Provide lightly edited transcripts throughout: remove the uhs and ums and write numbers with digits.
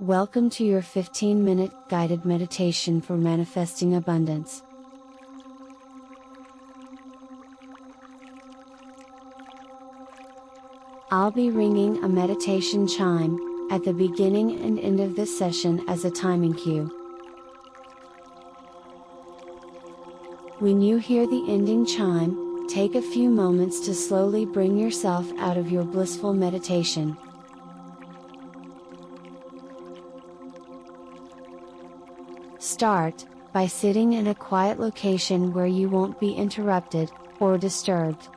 Welcome to your 15-minute guided meditation for manifesting abundance. I'll be ringing a meditation chime at the beginning and end of this session as a timing cue. When you hear the ending chime, take a few moments to slowly bring yourself out of your blissful meditation. Start by sitting in a quiet location where you won't be interrupted or disturbed.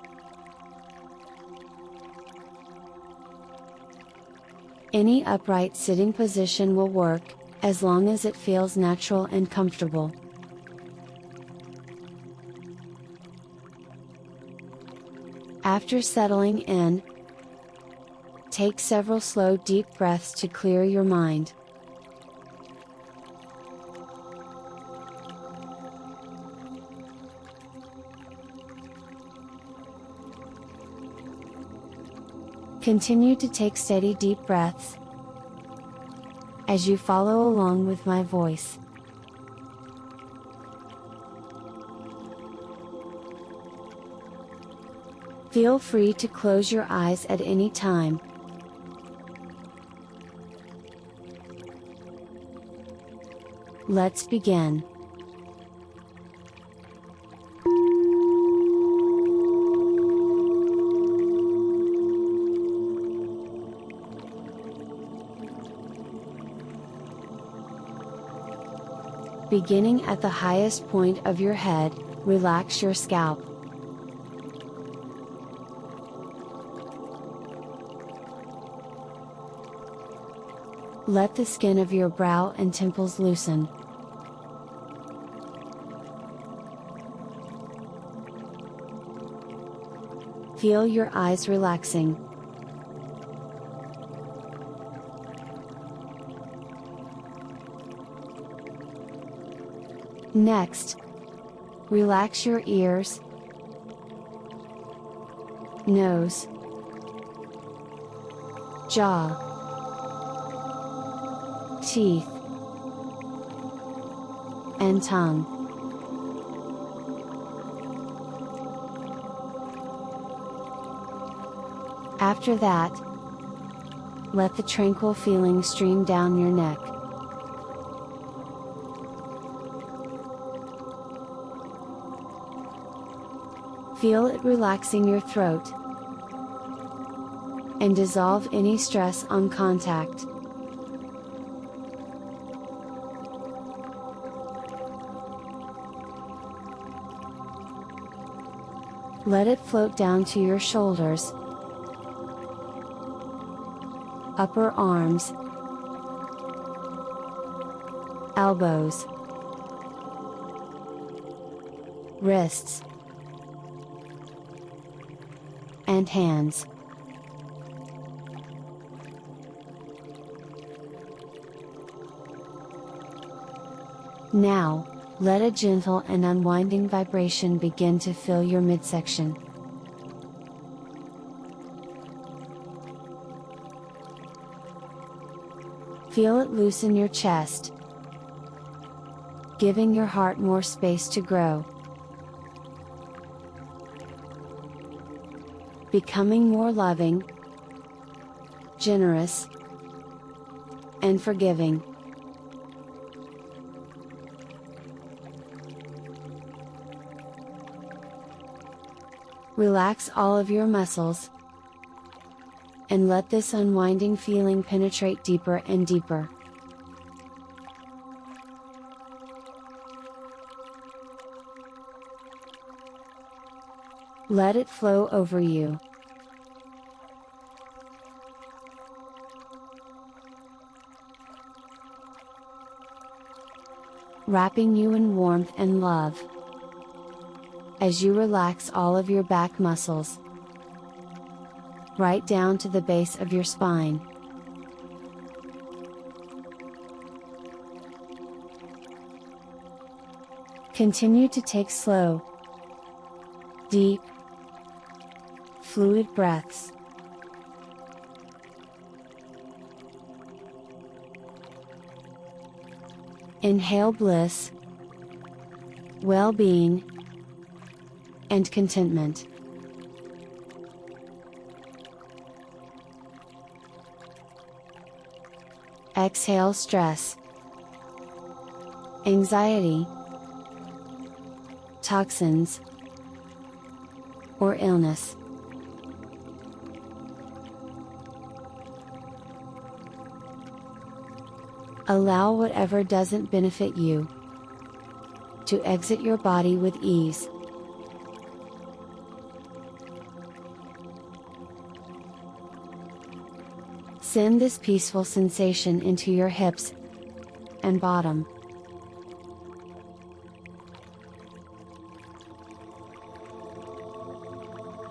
Any upright sitting position will work, as long as it feels natural and comfortable. After settling in, take several slow deep breaths to clear your mind. Continue to take steady deep breaths as you follow along with my voice. Feel free to close your eyes at any time. Let's begin. Beginning at the highest point of your head, relax your scalp. Let the skin of your brow and temples loosen. Feel your eyes relaxing. Next, relax your ears, nose, jaw, teeth, and tongue. After that, let the tranquil feeling stream down your neck. Feel it relaxing your throat and dissolve any stress on contact. Let it float down to your shoulders, upper arms, elbows, wrists, and hands. Now, let a gentle and unwinding vibration begin to fill your midsection. Feel it loosen your chest, giving your heart more space to grow. Becoming more loving, generous, and forgiving. Relax all of your muscles, and let this unwinding feeling penetrate deeper and deeper. Let it flow over you. Wrapping you in warmth and love. As you relax all of your back muscles, right down to the base of your spine. Continue to take slow, deep, fluid breaths. Inhale bliss, well-being, and contentment. Exhale stress, anxiety, toxins, or illness. Allow whatever doesn't benefit you to exit your body with ease. Send this peaceful sensation into your hips and bottom.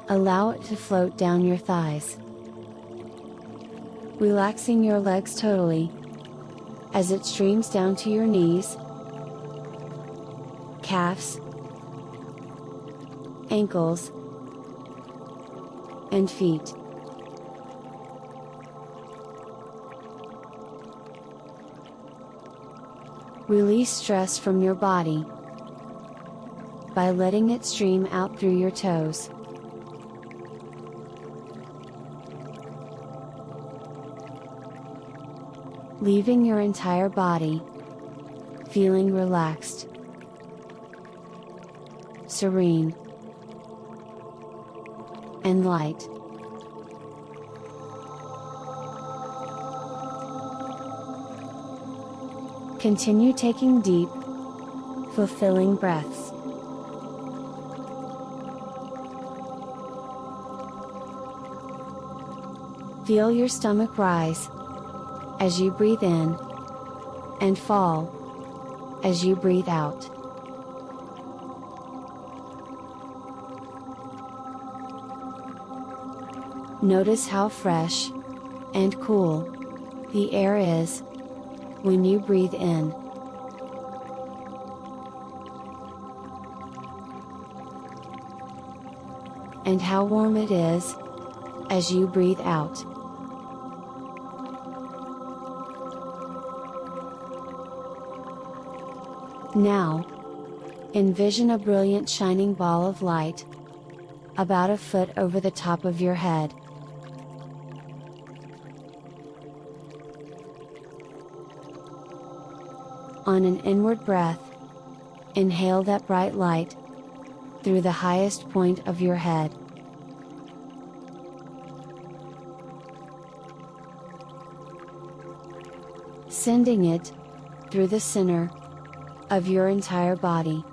Allow it to float down your thighs, relaxing your legs totally, as it streams down to your knees, calves, ankles, and feet. Release stress from your body by letting it stream out through your toes. Leaving your entire body feeling relaxed, serene, and light. Continue taking deep, fulfilling breaths. Feel your stomach rise as you breathe in, and fall as you breathe out. Notice how fresh and cool the air is when you breathe in. And how warm it is as you breathe out. Now, envision a brilliant shining ball of light, about a foot over the top of your head. On an inward breath, inhale that bright light through the highest point of your head. Sending it through the center of your entire body.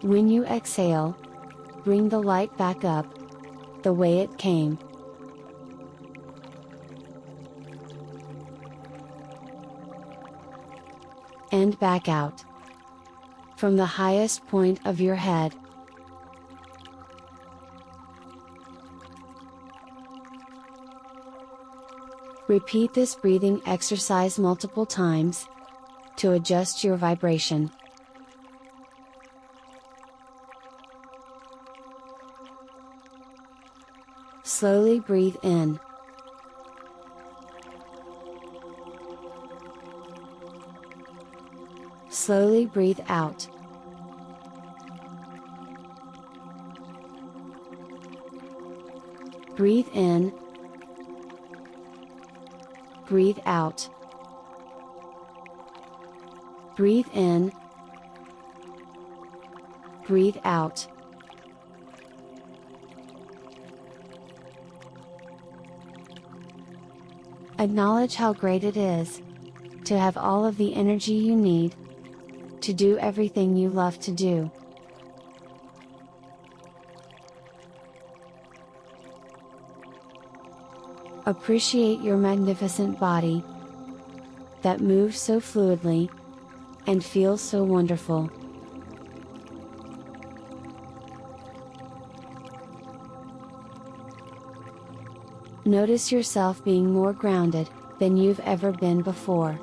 When you exhale, bring the light back up the way it came. And back out from the highest point of your head. Repeat this breathing exercise multiple times to adjust your vibration. Slowly breathe in. Slowly breathe out. Breathe in. Breathe out. Breathe in. Breathe out. Acknowledge how great it is to have all of the energy you need to do everything you love to do. Appreciate your magnificent body that moves so fluidly and feels so wonderful. Notice yourself being more grounded than you've ever been before.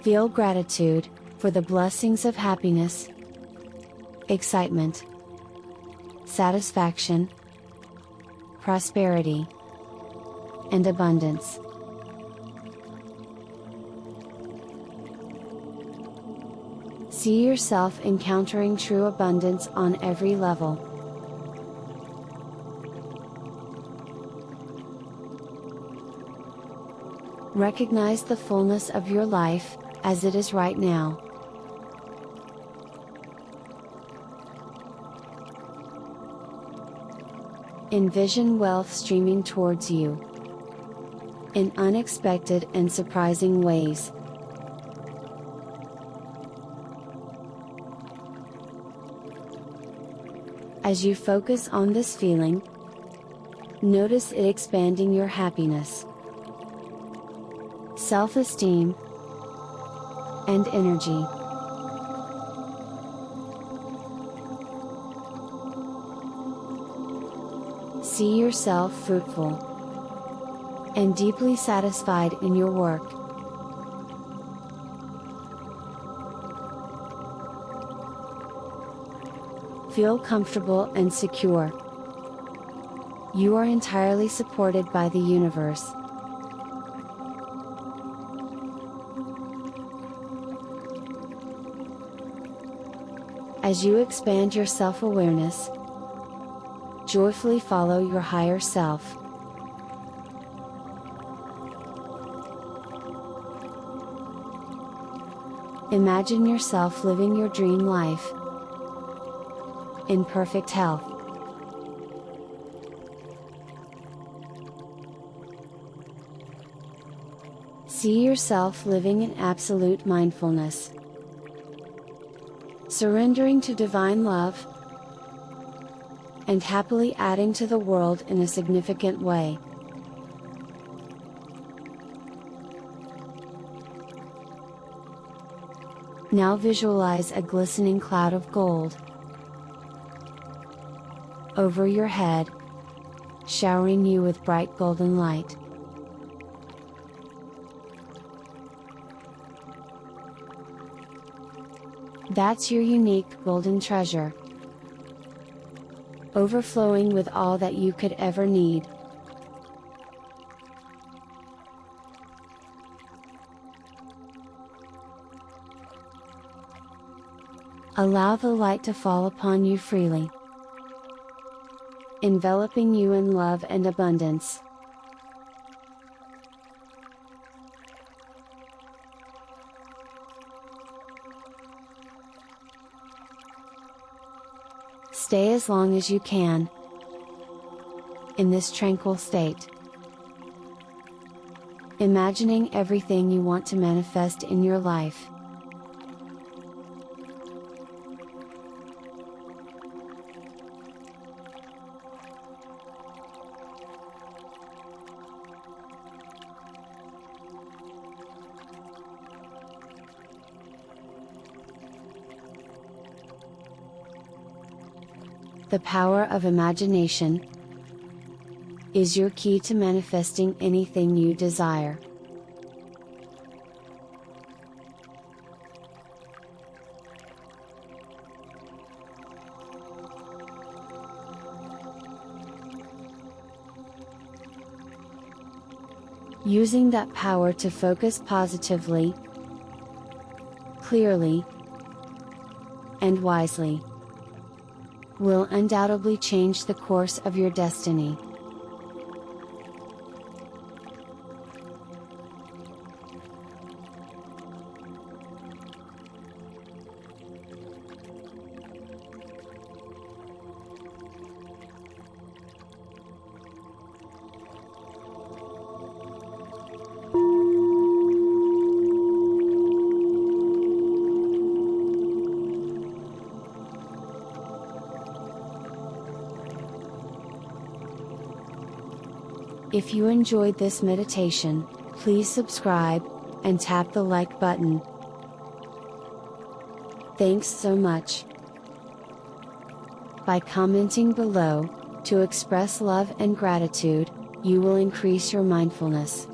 Feel gratitude for the blessings of happiness excitement, satisfaction, prosperity, and abundance. See yourself encountering true abundance on every level. Recognize the fullness of your life, as it is right now. Envision wealth streaming towards you in unexpected and surprising ways. As you focus on this feeling, notice it expanding your happiness, self-esteem, and energy. See yourself fruitful and deeply satisfied in your work. Feel comfortable and secure. You are entirely supported by the universe. As you expand your self-awareness, joyfully follow your higher self. Imagine yourself living your dream life in perfect health. See yourself living in absolute mindfulness, surrendering to divine love, and happily adding to the world in a significant way. Now visualize a glistening cloud of gold over your head, showering you with bright golden light. That's your unique golden treasure, overflowing with all that you could ever need. Allow the light to fall upon you freely, enveloping you in love and abundance. Stay as long as you can in this tranquil state, imagining everything you want to manifest in your life. The power of imagination is your key to manifesting anything you desire. Using that power to focus positively, clearly, and wisely will undoubtedly change the course of your destiny. If you enjoyed this meditation, please subscribe, and tap the like button. Thanks so much. By commenting below, to express love and gratitude, you will increase your mindfulness.